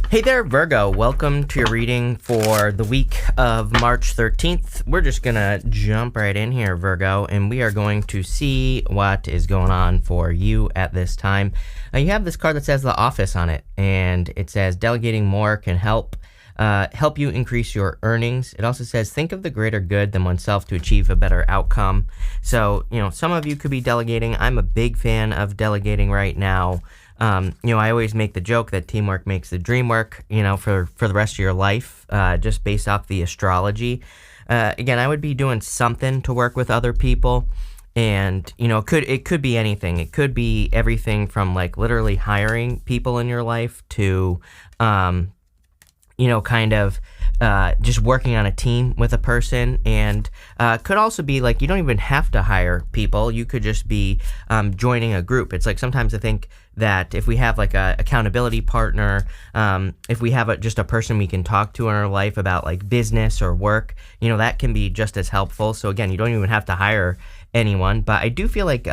Hey there, Virgo. Welcome to your reading for the week of March 13th. We're just going to jump right in here, Virgo, and we are going to see what is going on for you at this time. You have this card that says The Office on it, and it says delegating more can help you increase your earnings. It also says think of the greater good than oneself to achieve a better outcome. So, some of you could be delegating. I'm a big fan of delegating right now. I always make the joke that teamwork makes the dream work, for the rest of your life, just based off the astrology. Again, I would be doing something to work with other people. And, it could be anything. It could be everything from like literally hiring people in your life to, just working on a team with a person, and could also be like you don't even have to hire people. You could just be joining a group. It's like sometimes I think that if we have like a accountability partner, if we have just a person we can talk to in our life about like business or work, that can be just as helpful. So again, you don't even have to hire anyone, but I do feel like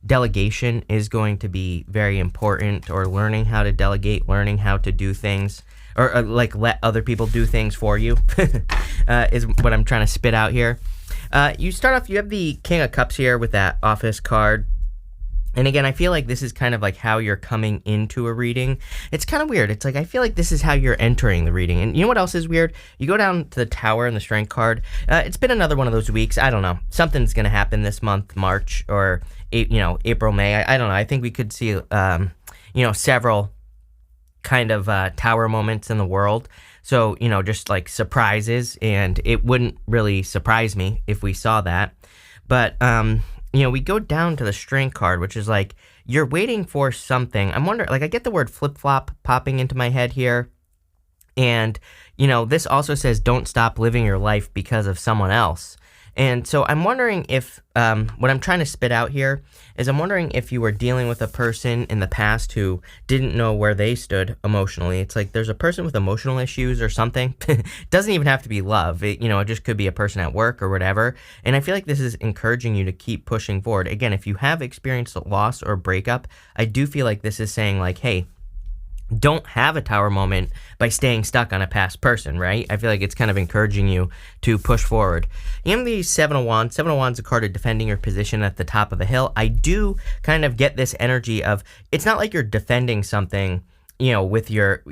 delegation is going to be very important, or learning how to delegate, learning how to do things, or like let other people do things for you is what I'm trying to spit out here. You start off, you have the King of Cups here with that Office card. And again, I feel like this is kind of like how you're coming into a reading. It's kind of weird. It's like I feel like this is how you're entering the reading. And you know what else is weird? You go down to the Tower and the Strength card. It's been another one of those weeks. I don't know. Something's going to happen this month, March, or April, May. I don't know. I think we could see several kind of tower moments in the world. So, just like surprises, and it wouldn't really surprise me if we saw that. But, we go down to the Strength card, which is like you're waiting for something. I'm wondering, like I get the word flip-flop popping into my head here. And, this also says don't stop living your life because of someone else. And so I'm wondering if, what I'm trying to spit out here is I'm wondering if you were dealing with a person in the past who didn't know where they stood emotionally. It's like there's a person with emotional issues or something. It doesn't even have to be love. It just could be a person at work or whatever. And I feel like this is encouraging you to keep pushing forward. Again, if you have experienced loss or breakup, I do feel like this is saying like, hey, don't have a tower moment by staying stuck on a past person, right? I feel like it's kind of encouraging you to push forward. You have the Seven of Wands. Seven of Wands is a card of defending your position at the top of the hill. I do kind of get this energy of, it's not like you're defending something, that's not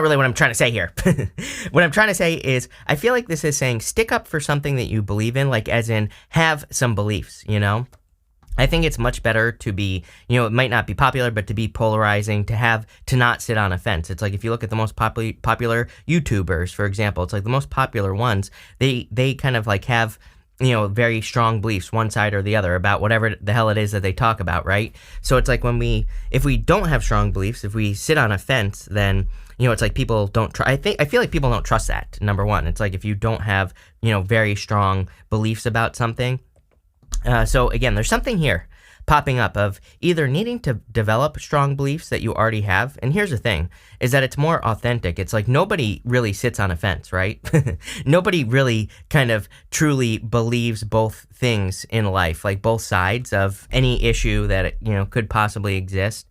really what I'm trying to say here. What I'm trying to say is, I feel like this is saying stick up for something that you believe in, like as in have some beliefs, I think it's much better to be, it might not be popular, but to be polarizing, to not sit on a fence. It's like if you look at the most popular YouTubers, for example, it's like the most popular ones, they kind of like have, very strong beliefs, one side or the other, about whatever the hell it is that they talk about, right? So it's like if we don't have strong beliefs, if we sit on a fence, then, it's like people don't I feel like people don't trust that, number one. It's like if you don't have, very strong beliefs about something. So again, there's something here popping up of either needing to develop strong beliefs that you already have. And here's the thing, is that it's more authentic. It's like nobody really sits on a fence, right? Nobody really kind of truly believes both things in life, like both sides of any issue that, could possibly exist.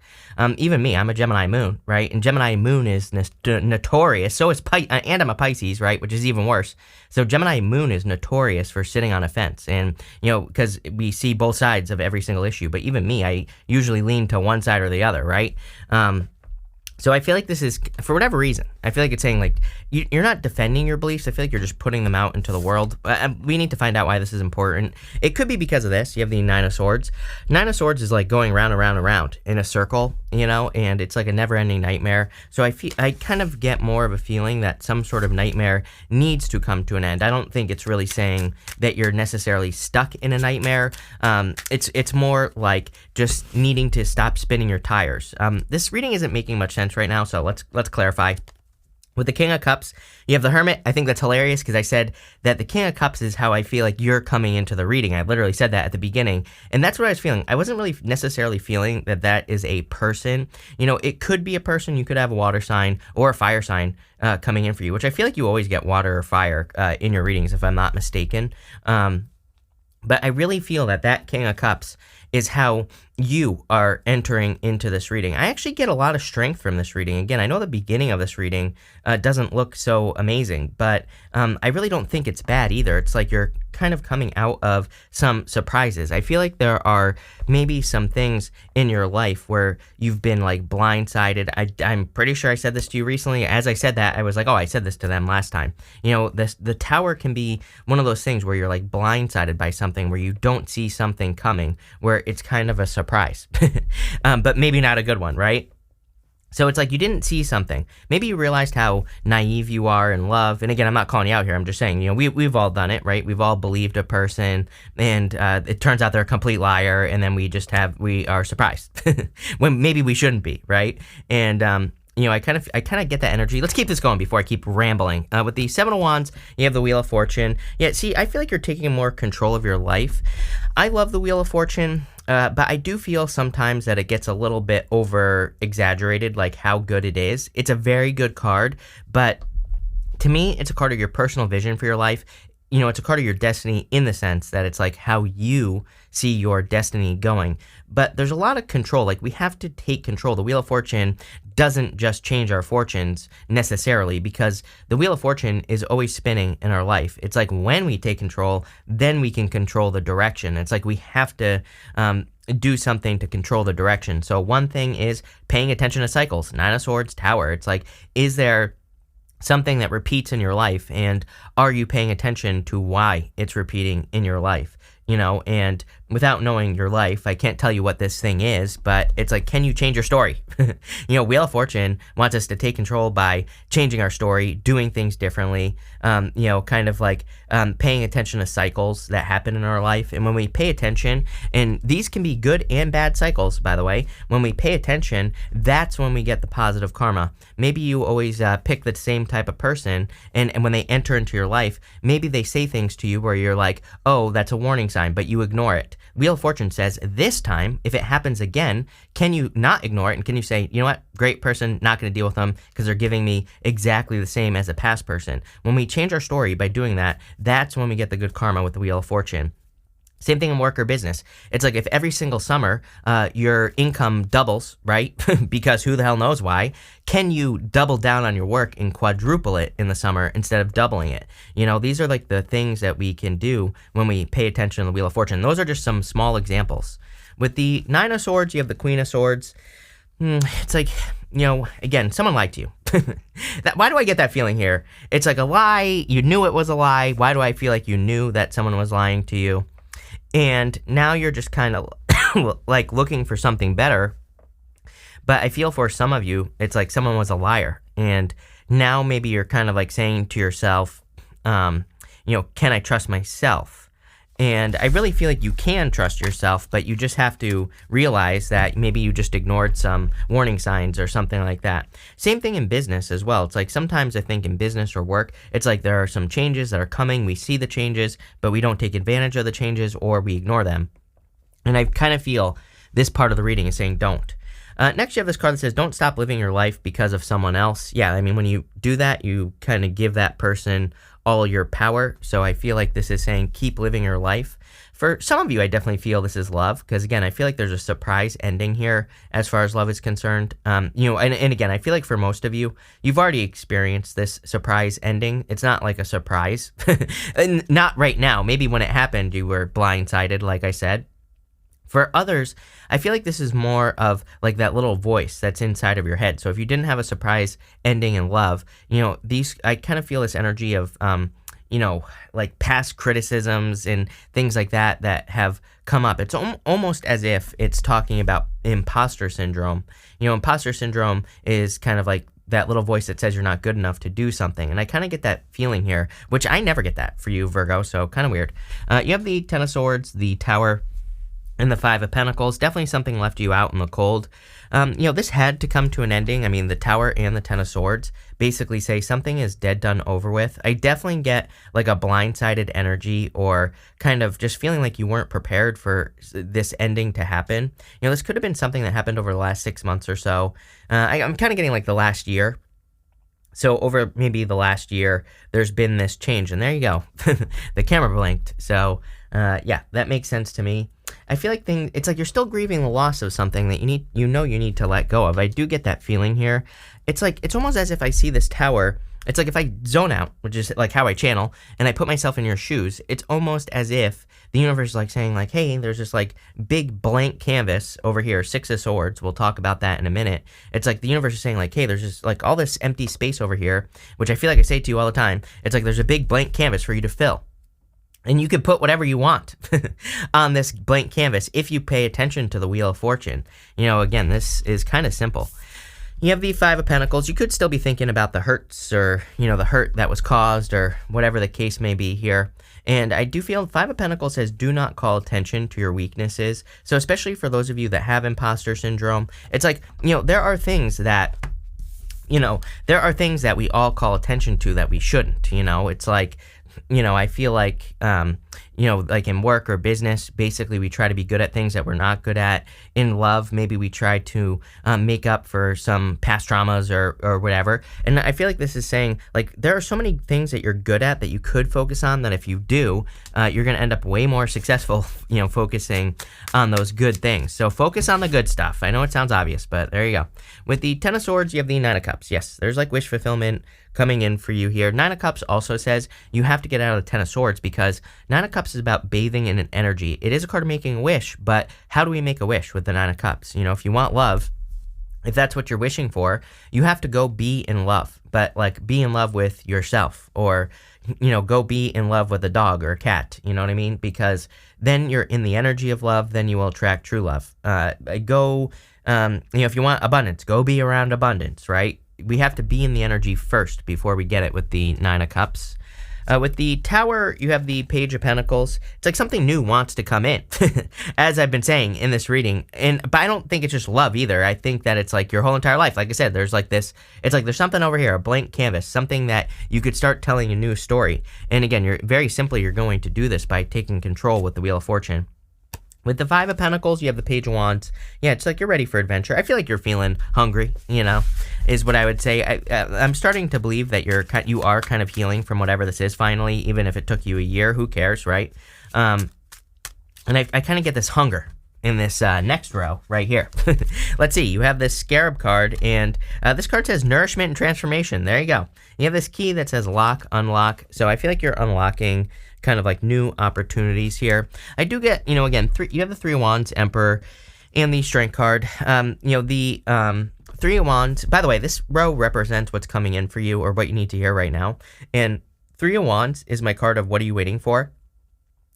Even me, I'm a Gemini moon, right? And Gemini moon is notorious. So is and I'm a Pisces, right? Which is even worse. So Gemini moon is notorious for sitting on a fence. And, because we see both sides of every single issue. But even me, I usually lean to one side or the other, right? So I feel like this is, for whatever reason, I feel like it's saying like, you're not defending your beliefs. I feel like you're just putting them out into the world. We need to find out why this is important. It could be because of this. You have the Nine of Swords. Nine of Swords is like going round and round and round in a circle, and it's like a never-ending nightmare. So I kind of get more of a feeling that some sort of nightmare needs to come to an end. I don't think it's really saying that you're necessarily stuck in a nightmare. It's more like just needing to stop spinning your tires. This reading isn't making much sense right now, so let's clarify. With the King of Cups, you have the Hermit. I think that's hilarious because I said that the King of Cups is how I feel like you're coming into the reading. I literally said that at the beginning, and that's what I was feeling. I wasn't really necessarily feeling that is a person. It could be a person. You could have a water sign or a fire sign coming in for you, which I feel like you always get water or fire in your readings, if I'm not mistaken. But I really feel that King of Cups is how you are entering into this reading. I actually get a lot of strength from this reading. Again, I know the beginning of this reading doesn't look so amazing, but I really don't think it's bad either. It's like you're kind of coming out of some surprises. I feel like there are maybe some things in your life where you've been like blindsided. I'm pretty sure I said this to you recently. As I said that, I was like, oh, I said this to them last time. The tower can be one of those things where you're like blindsided by something, where you don't see something coming, where it's kind of a surprise, but maybe not a good one, right? So it's like you didn't see something. Maybe you realized how naive you are in love. And again, I'm not calling you out here. I'm just saying, we've all done it, right? We've all believed a person, and it turns out they're a complete liar, and then we are surprised when maybe we shouldn't be, right? And I kind of get that energy. Let's keep this going before I keep rambling. With the Seven of Wands, you have the Wheel of Fortune. Yeah, see, I feel like you're taking more control of your life. I love the Wheel of Fortune. But I do feel sometimes that it gets a little bit over exaggerated, like how good it is. It's a very good card, but to me, it's a card of your personal vision for your life. It's a card of your destiny in the sense that it's like how you see your destiny going. But there's a lot of control. Like, we have to take control. The Wheel of Fortune doesn't just change our fortunes necessarily, because the Wheel of Fortune is always spinning in our life. It's like when we take control, then we can control the direction. It's like we have to do something to control the direction. So one thing is paying attention to cycles. Nine of Swords, Tower. It's like, is there something that repeats in your life, and are you paying attention to why it's repeating in your life? And without knowing your life, I can't tell you what this thing is, but it's like, can you change your story? Wheel of Fortune wants us to take control by changing our story, doing things differently, kind of like paying attention to cycles that happen in our life. And when we pay attention, and these can be good and bad cycles, by the way, when we pay attention, that's when we get the positive karma. Maybe you always pick the same type of person, and when they enter into your life, maybe they say things to you where you're like, oh, that's a warning sign, but you ignore it. Wheel of Fortune says, this time, if it happens again, can you not ignore it? And can you say, you know what, great person, not going to deal with them because they're giving me exactly the same as a past person. When we change our story by doing that, that's when we get the good karma with the Wheel of Fortune. Same thing in work or business. It's like if every single summer your income doubles, right? Because who the hell knows why? Can you double down on your work and quadruple it in the summer instead of doubling it? These are like the things that we can do when we pay attention to the Wheel of Fortune. Those are just some small examples. With the Nine of Swords, you have the Queen of Swords. It's like, again, someone lied to you. Why do I get that feeling here? It's like a lie. You knew it was a lie. Why do I feel like you knew that someone was lying to you? And now you're just kind of like looking for something better. But I feel for some of you, it's like someone was a liar. And now maybe you're kind of like saying to yourself, can I trust myself? And I really feel like you can trust yourself, but you just have to realize that maybe you just ignored some warning signs or something like that. Same thing in business as well. It's like sometimes I think in business or work, it's like there are some changes that are coming. We see the changes, but we don't take advantage of the changes, or we ignore them. And I kind of feel this part of the reading is saying don't. Next, you have this card that says, don't stop living your life because of someone else. Yeah, I mean, when you do that, you kind of give that person all your power. So I feel like this is saying keep living your life. For some of you, I definitely feel this is love, because again, I feel like there's a surprise ending here as far as love is concerned. And again, I feel like for most of you, you've already experienced this surprise ending. It's not like a surprise. And not right now. Maybe when it happened, you were blindsided, like I said. For others, I feel like this is more of like that little voice that's inside of your head. So if you didn't have a surprise ending in love, I kind of feel this energy of, like past criticisms and things like that have come up. It's almost as if it's talking about imposter syndrome. Imposter syndrome is kind of like that little voice that says you're not good enough to do something. And I kind of get that feeling here, which I never get that for you, Virgo. So kind of weird. You have the Ten of Swords, the Tower, and the Five of Pentacles. Definitely something left you out in the cold. This had to come to an ending. I mean, the Tower and the Ten of Swords basically say something is dead, done, over with. I definitely get like a blindsided energy, or kind of just feeling like you weren't prepared for this ending to happen. This could have been something that happened over the last 6 months or so. I'm kind of getting like the last year. So over maybe the last year, there's been this change. And there you go. The camera blinked. So yeah, that makes sense to me. I feel like it's like you're still grieving the loss of something that you need to let go of. I do get that feeling here. It's almost as if I see this tower. It's like if I zone out, which is like how I channel, and I put myself in your shoes, it's almost as if the universe is like saying like, hey, there's this like big blank canvas over here, 6 of Swords. We'll talk about that in a minute. It's like the universe is saying like, hey, there's just like all this empty space over here, which I feel like I say to you all the time. It's like there's a big blank canvas for you to fill. And you can put whatever you want on this blank canvas if you pay attention to the Wheel of Fortune. Again, this is kind of simple. You have the 5 of Pentacles. You could still be thinking about the hurts or, the hurt that was caused or whatever the case may be here. And I do feel 5 of Pentacles says do not call attention to your weaknesses. So especially for those of you that have imposter syndrome, it's like, there are things that we all call attention to that we shouldn't. It's like, I feel like, like in work or business, basically we try to be good at things that we're not good at. In love, maybe we try to make up for some past traumas or whatever. And I feel like this is saying, like, there are so many things that you're good at that you could focus on that if you do, you're going to end up way more successful, focusing on those good things. So focus on the good stuff. I know it sounds obvious, but there you go. With the 10 of Swords, you have the 9 of Cups. Yes, there's like wish fulfillment coming in for you here. 9 of Cups also says you have to get out of the 10 of Swords because 9 of Cups is about bathing in an energy. It is a card of making a wish, but how do we make a wish with the 9 of Cups? If you want love, if that's what you're wishing for, you have to go be in love, but like be in love with yourself or, go be in love with a dog or a cat. You know what I mean? Because then you're in the energy of love, then you will attract true love. If you want abundance, go be around abundance, right? We have to be in the energy first before we get it with the 9 of Cups. With the Tower, you have the Page of Pentacles. It's like something new wants to come in, as I've been saying in this reading. But I don't think it's just love either. I think that it's like your whole entire life. Like I said, there's like this, it's like there's something over here, a blank canvas, something that you could start telling a new story. And again, you're going to do this by taking control with the Wheel of Fortune. With the 5 of Pentacles, you have the Page of Wands. Yeah, it's like you're ready for adventure. I feel like you're feeling hungry, is what I would say. I'm starting to believe that you are kind of healing from whatever this is finally, even if it took you a year. Who cares, right? And I kind of get this hunger in this next row right here. Let's see. You have this Scarab card, and this card says Nourishment and Transformation. There you go. You have this key that says Lock, Unlock. So I feel like you're unlocking kind of like new opportunities here. I do get, again, you have the 3 of Wands, Emperor, and the Strength card. The 3 of Wands, by the way, this row represents what's coming in for you or what you need to hear right now. And 3 of Wands is my card of what are you waiting for?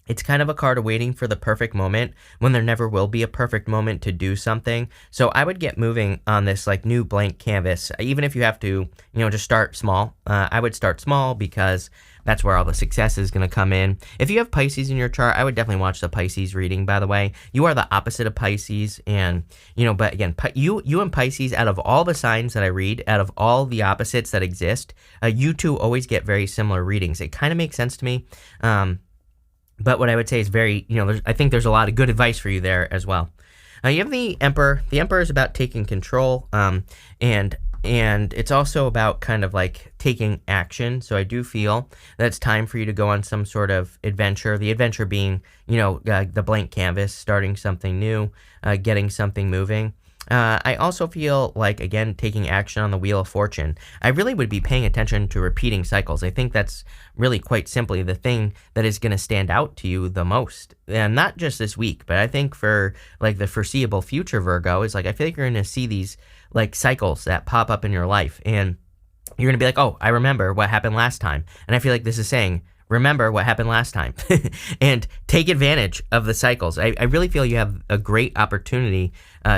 It's kind of a card of waiting for the perfect moment when there never will be a perfect moment to do something. So I would get moving on this like new blank canvas, even if you have to, just start small. I would start small because that's where all the success is going to come in. If you have Pisces in your chart, I would definitely watch the Pisces reading, by the way. You are the opposite of Pisces. And, but again, you and Pisces, out of all the signs that I read, out of all the opposites that exist, you two always get very similar readings. It kind of makes sense to me. But what I would say is very, I think there's a lot of good advice for you there as well. You have the Emperor. The Emperor is about taking control, and it's also about kind of like taking action. So I do feel that it's time for you to go on some sort of adventure. The adventure being, the blank canvas, starting something new, getting something moving. I also feel like, again, taking action on the Wheel of Fortune. I really would be paying attention to repeating cycles. I think that's really quite simply the thing that is going to stand out to you the most. And not just this week, but I think for like the foreseeable future, Virgo, is like I feel like you're going to see these like cycles that pop up in your life. And you're going to be like, oh, I remember what happened last time. And I feel like this is saying, remember what happened last time and take advantage of the cycles. I really feel you have a great opportunity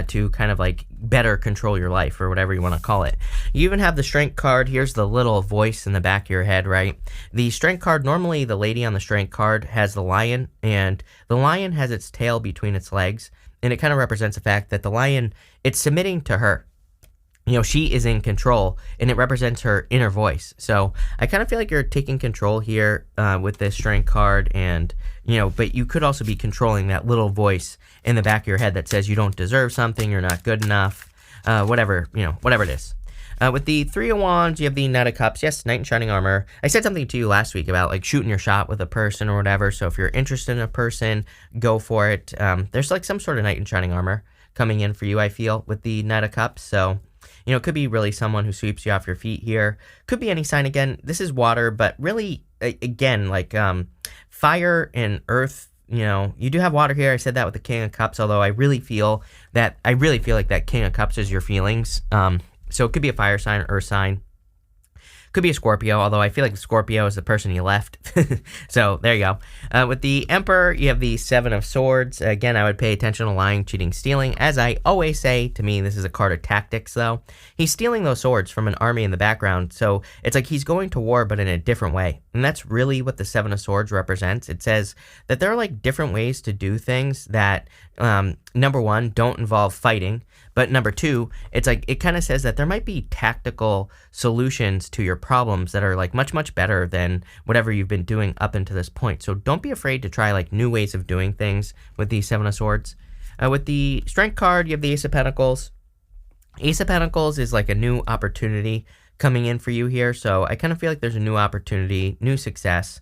to kind of like better control your life or whatever you want to call it. You even have the Strength card. Here's the little voice in the back of your head, right? The Strength card, normally the lady on the Strength card has the lion, and the lion has its tail between its legs, and it kind of represents the fact that the lion, it's submitting to her. She is in control, and it represents her inner voice. So I kind of feel like you're taking control here with this Strength card, and, but you could also be controlling that little voice in the back of your head that says you don't deserve something, you're not good enough, whatever it is. With the Three of Wands, you have the Knight of Cups. Yes, Knight in Shining Armor. I said something to you last week about like shooting your shot with a person or whatever. So if you're interested in a person, go for it. There's like some sort of Knight in Shining Armor coming in for you, I feel, with the Knight of Cups. So, it could be really someone who sweeps you off your feet here. Could be any sign again. This is water, but really, again, like fire and earth. You do have water here. I said that with the King of Cups, although I really feel like that King of Cups is your feelings. So it could be a fire sign or earth sign. Could be a Scorpio, although I feel like Scorpio is the person you left. So there you go. With the Emperor, you have the Seven of Swords. Again, I would pay attention to lying, cheating, stealing. As I always say, to me, this is a card of tactics, though. He's stealing those swords from an army in the background. So it's like he's going to war, but in a different way. And that's really what the Seven of Swords represents. It says that there are like different ways to do things that, number one, don't involve fighting. But number two, it's like it kind of says that there might be tactical solutions to your problems that are like much, much better than whatever you've been doing up until this point. So don't be afraid to try like new ways of doing things with the Seven of Swords. With the Strength card, you have the Ace of Pentacles. Ace of Pentacles is like a new opportunity coming in for you here. So I kind of feel like there's a new opportunity, new success,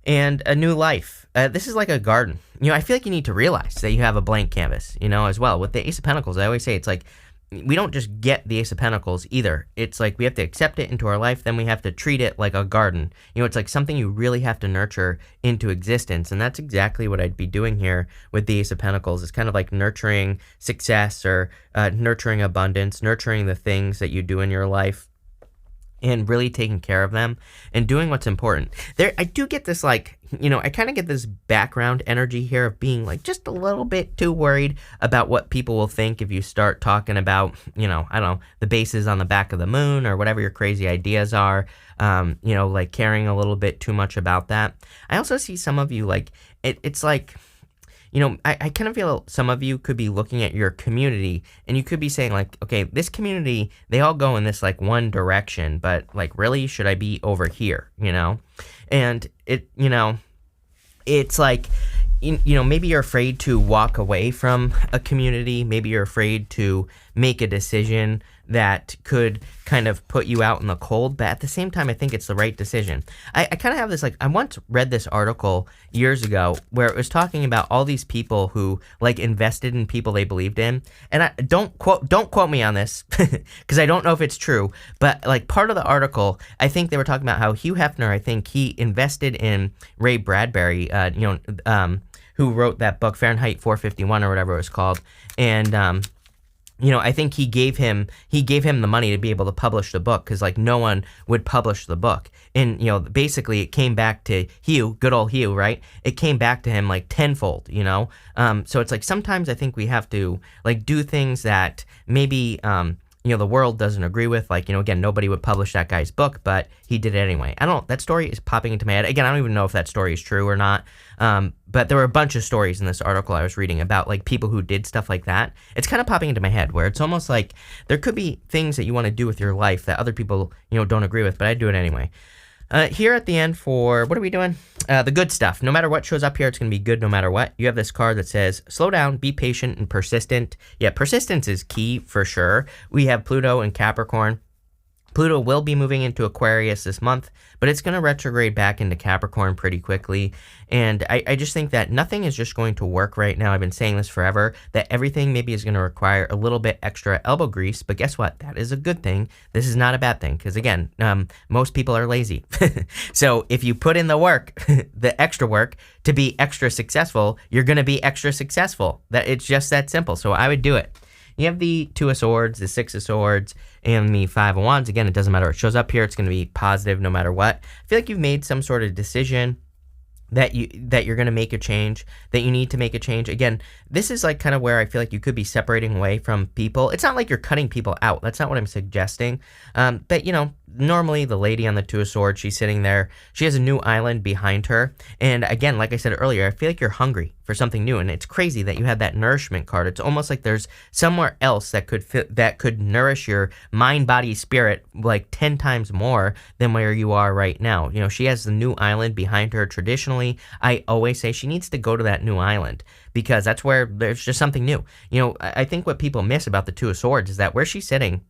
and a new life. This is like a garden. I feel like you need to realize that you have a blank canvas, as well. With the Ace of Pentacles, I always say it's like we don't just get the Ace of Pentacles either. It's like we have to accept it into our life, then we have to treat it like a garden. It's like something you really have to nurture into existence, and that's exactly what I'd be doing here with the Ace of Pentacles. It's kind of like nurturing success or nurturing abundance, nurturing the things that you do in your life, and really taking care of them and doing what's important. I do get this I kind of get this background energy here of being like just a little bit too worried about what people will think if you start talking about, I don't know, the bases on the back of the moon or whatever your crazy ideas are, like caring a little bit too much about that. I also see some of you it's like, I kind of feel some of you could be looking at your community and you could be saying like, okay, this community, they all go in this like one direction, but like, really, should I be over here? And it's like, maybe you're afraid to walk away from a community. Maybe you're afraid to make a decision that could kind of put you out in the cold, but at the same time, I think it's the right decision. I kind of have this, I once read this article years ago where it was talking about all these people who invested in people they believed in, and don't quote me on this because I don't know if it's true, but part of the article, I think they were talking about how Hugh Hefner, I think he invested in Ray Bradbury, who wrote that book Fahrenheit 451 or whatever it was called, and I think he gave him the money to be able to publish the book because no one would publish the book. And, basically it came back to Hugh, good old Hugh, right? It came back to him tenfold, So it's sometimes I think we have to do things that maybe, the world doesn't agree with. Again, nobody would publish that guy's book, but he did it anyway. That story is popping into my head. Again, I don't even know if that story is true or not. But there were a bunch of stories in this article I was reading about people who did stuff like that. It's kind of popping into my head where it's almost like there could be things that you want to do with your life that other people, don't agree with, but I do it anyway. Here at the end for, what are we doing? The good stuff. No matter what shows up here, it's going to be good no matter what. You have this card that says, slow down, be patient, and persistent. Yeah, persistence is key for sure. We have Pluto and Capricorn. Pluto will be moving into Aquarius this month, but it's going to retrograde back into Capricorn pretty quickly. And I just think that nothing is just going to work right now. I've been saying this forever, that everything maybe is going to require a little bit extra elbow grease. But guess what? That is a good thing. This is not a bad thing because, again, most people are lazy. So if you put in the work, the extra work to be extra successful, you're going to be extra successful. It's just that simple. So I would do it. You have the Two of Swords, the Six of Swords, and the Five of Wands. Again, it doesn't matter what shows up here. It's going to be positive no matter what. I feel like you've made some sort of decision that you're going to make a change, that you need to make a change. Again, this is kind of where I feel like you could be separating away from people. It's not like you're cutting people out. That's not what I'm suggesting. But, normally the lady on the Two of Swords, she's sitting there. She has a new island behind her. And again, like I said earlier, I feel like you're hungry for something new. And it's crazy that you had that nourishment card. It's almost like there's somewhere else that could nourish your mind, body, spirit 10 times more than where you are right now. She has the new island behind her. Traditionally, I always say she needs to go to that new island because that's where there's just something new. I think what people miss about the Two of Swords is that where she's sitting,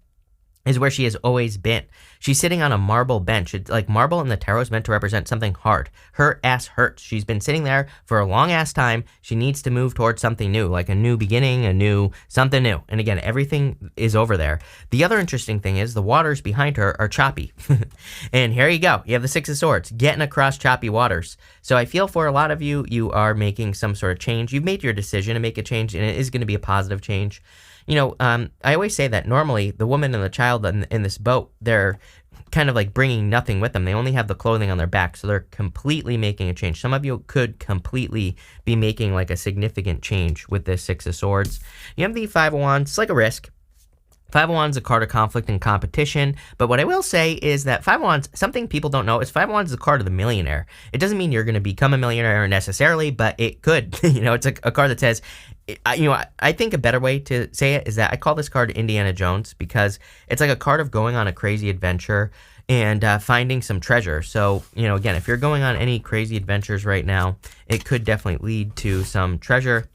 is where she has always been. She's sitting on a marble bench. It's like marble in the tarot is meant to represent something hard. Her ass hurts. She's been sitting there for a long ass time. She needs to move towards something new, like a new beginning, something new. And again, everything is over there. The other interesting thing is the waters behind her are choppy. And here you go. You have the Six of Swords getting across choppy waters. So I feel for a lot of you, you are making some sort of change. You've made your decision to make a change, and it is going to be a positive change. I always say that normally the woman and the child in this boat, they're kind of like bringing nothing with them. They only have the clothing on their back, so they're completely making a change. Some of you could completely be making like a significant change with this Six of Swords. You have the Five of Wands. It's like a risk. Five of Wands is a card of conflict and competition, but what I will say is that Five of Wands, something people don't know, is Five of Wands is a card of the millionaire. It doesn't mean you're going to become a millionaire necessarily, but it could. It's a card that says, I think a better way to say it is that I call this card Indiana Jones because it's like a card of going on a crazy adventure and finding some treasure. So, again, if you're going on any crazy adventures right now, it could definitely lead to some treasure.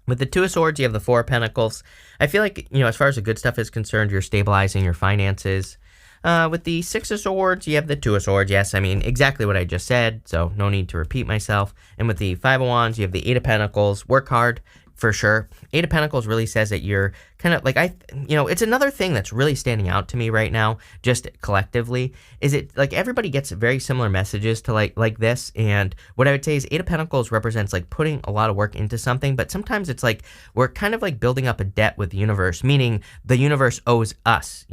With the Two of Swords, you have the Four of Pentacles. I feel like, as far as the good stuff is concerned, you're stabilizing your finances. With the Six of Swords, you have the Two of Swords. Yes, I mean, exactly what I just said, so no need to repeat myself. And with the Five of Wands, you have the Eight of Pentacles. Work hard, for sure. Eight of Pentacles really says that you're kind of like, it's another thing that's really standing out to me right now, just collectively, is it like everybody gets very similar messages to like this. And what I would say is Eight of Pentacles represents like putting a lot of work into something, but sometimes it's like we're kind of like building up a debt with the universe, meaning the universe owes us,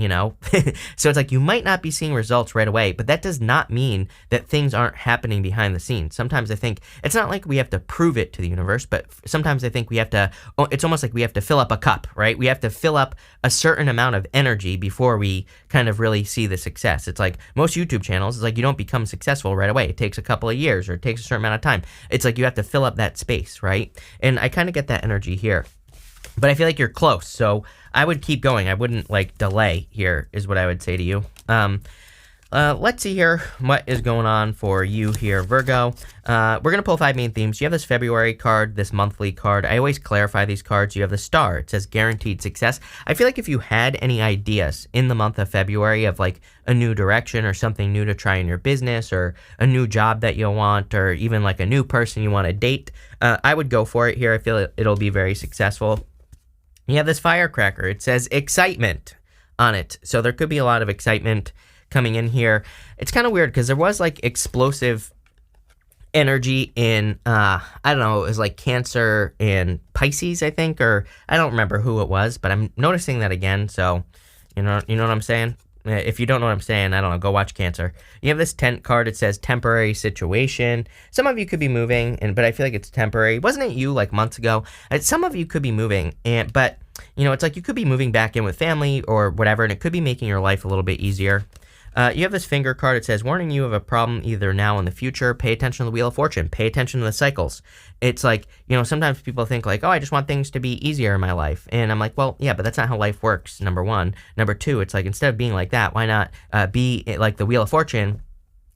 So it's like you might not be seeing results right away, but that does not mean that things aren't happening behind the scenes. Sometimes I think it's not like we have to prove it to the universe, but sometimes I think we have to, it's almost like we have to fill up a cup, right? We have to fill up a certain amount of energy before we kind of really see the success. It's like most YouTube channels, it's like you don't become successful right away. It takes a couple of years or it takes a certain amount of time. It's like you have to fill up that space, right? And I kind of get that energy here. But I feel like you're close, so I would keep going. I wouldn't like delay here is what I would say to you. Let's see here what is going on for you here, Virgo. We're going to pull 5 main themes. You have this February card, this monthly card. I always clarify these cards. You have the Star. It says guaranteed success. I feel like if you had any ideas in the month of February of like a new direction or something new to try in your business or a new job that you want or even like a new person you want to date, I would go for it here. I feel it'll be very successful. You have this Firecracker. It says excitement on it. So there could be a lot of excitement coming in here. It's kind of weird because there was like explosive energy in I don't know, it was like Cancer and Pisces, I think, or I don't remember who it was, but I'm noticing that again. So you know what I'm saying? If you don't know what I'm saying, I don't know, go watch Cancer. You have this tent card. It says temporary situation. Some of you could be moving, but I feel like it's temporary. Wasn't it you like months ago? Some of you could be moving, but it's like you could be moving back in with family or whatever, and it could be making your life a little bit easier. You have this finger card. It says, warning you of a problem either now or in the future. Pay attention to the Wheel of Fortune. Pay attention to the cycles. It's like, sometimes people think like, oh, I just want things to be easier in my life. And I'm like, well, yeah, but that's not how life works, number one. Number two, it's like, instead of being like that, why not be like the Wheel of Fortune?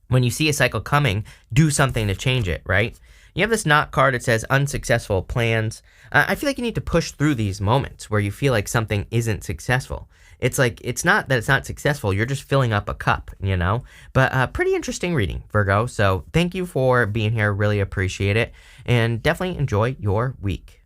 When you see a cycle coming, do something to change it, right? You have this Knot card. It says unsuccessful plans. I feel like you need to push through these moments where you feel like something isn't successful. It's like, it's not that it's not successful. You're just filling up a cup, But pretty interesting reading, Virgo. So thank you for being here. Really appreciate it. And definitely enjoy your week.